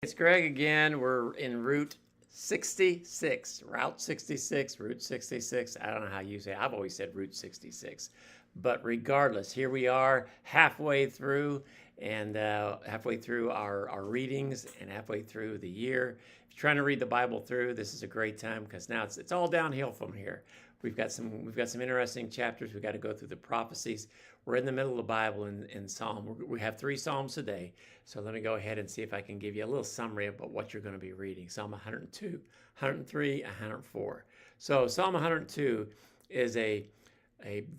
It's Greg again. We're in Route 66, Route 66, Route 66. I don't know how you say it. I've always said Route 66. But regardless, here we are halfway through and halfway through our readings and halfway through the year. If you're trying to read the Bible through, this is a great time because now it's all downhill from here. We've got some interesting chapters. We've got to go through the prophecies. We're in the middle of the Bible in Psalm. We have 3 Psalms today. So let me go ahead and see if I can give you a little summary about what you're going to be reading. Psalm 102, 103, 104. So Psalm 102 is a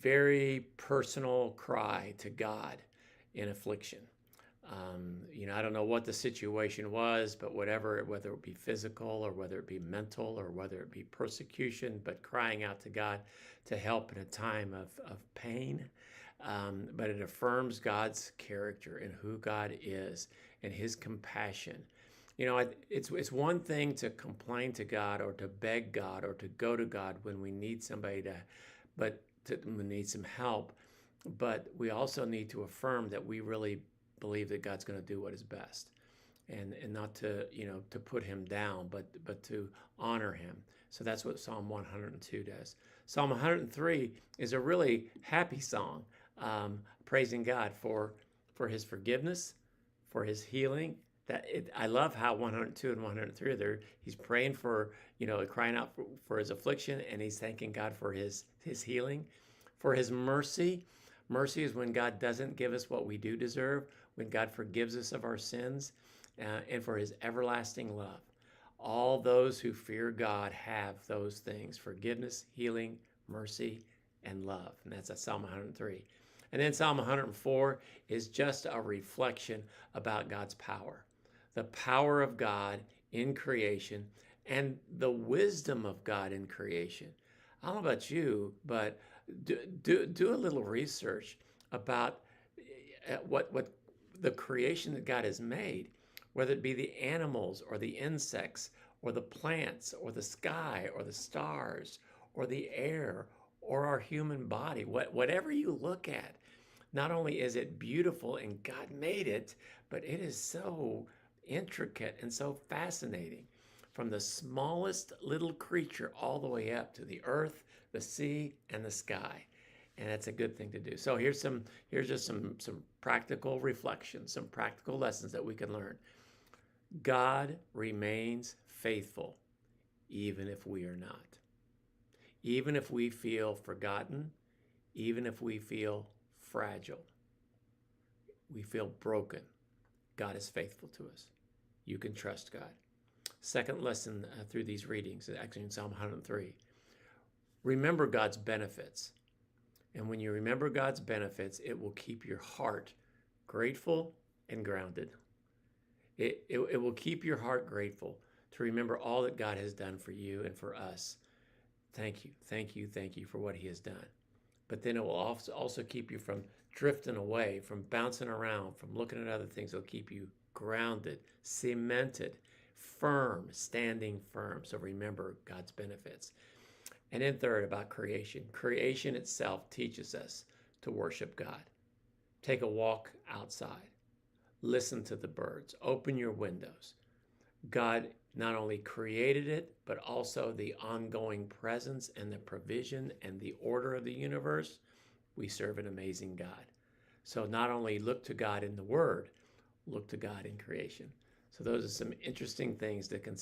very personal cry to God in affliction. I don't know what the situation was, but whether it be physical or whether it be mental or whether it be persecution, but crying out to God to help in a time of pain. But it affirms God's character and who God is and his compassion. It's one thing to complain to God or to beg God or to go to God when we need we need some help. But we also need to affirm that we really believe that God's going to do what is best, and not to put him down, but to honor him. So that's what Psalm 102 does. Psalm 103 is a really happy song, praising God for his forgiveness, for his healing. I love how 102 and 103 are there. He's praying for, crying out for his affliction, and he's thanking God for his healing, for his mercy. Mercy is when God doesn't give us what we do deserve, when God forgives us of our sins, and for his everlasting love. All those who fear God have those things: forgiveness, healing, mercy, and love. And that's Psalm 103. And then Psalm 104 is just a reflection about God's power, the power of God in creation, and the wisdom of God in creation. I don't know about you, but do a little research about what the creation that God has made, whether it be the animals or the insects or the plants or the sky or the stars or the air or our human body. Whatever you look at, not only is it beautiful and God made it, but it is so intricate and so fascinating, from the smallest little creature all the way up to the earth, the sea, and the sky. And that's a good thing to do. So here's just some practical reflections, some practical lessons that we can learn. God remains faithful even if we are not. Even if we feel forgotten, even if we feel fragile, we feel broken, God is faithful to us. You can trust God. Second lesson through these readings, actually in Psalm 103, remember God's benefits. And when you remember God's benefits, it will keep your heart grateful and grounded. It will keep your heart grateful to remember all that God has done for you and for us. Thank you, thank you, thank you for what he has done. But then it will also keep you from drifting away, from bouncing around, from looking at other things. It'll keep you grounded, cemented, firm, standing firm. So remember God's benefits. And then third, about creation. Creation itself teaches us to worship God. Take a walk outside. Listen to the birds. Open your windows. God not only created it, but also the ongoing presence and the provision and the order of the universe. We serve an amazing God. So not only look to God in the Word, look to God in creation. So those are some interesting things to consider.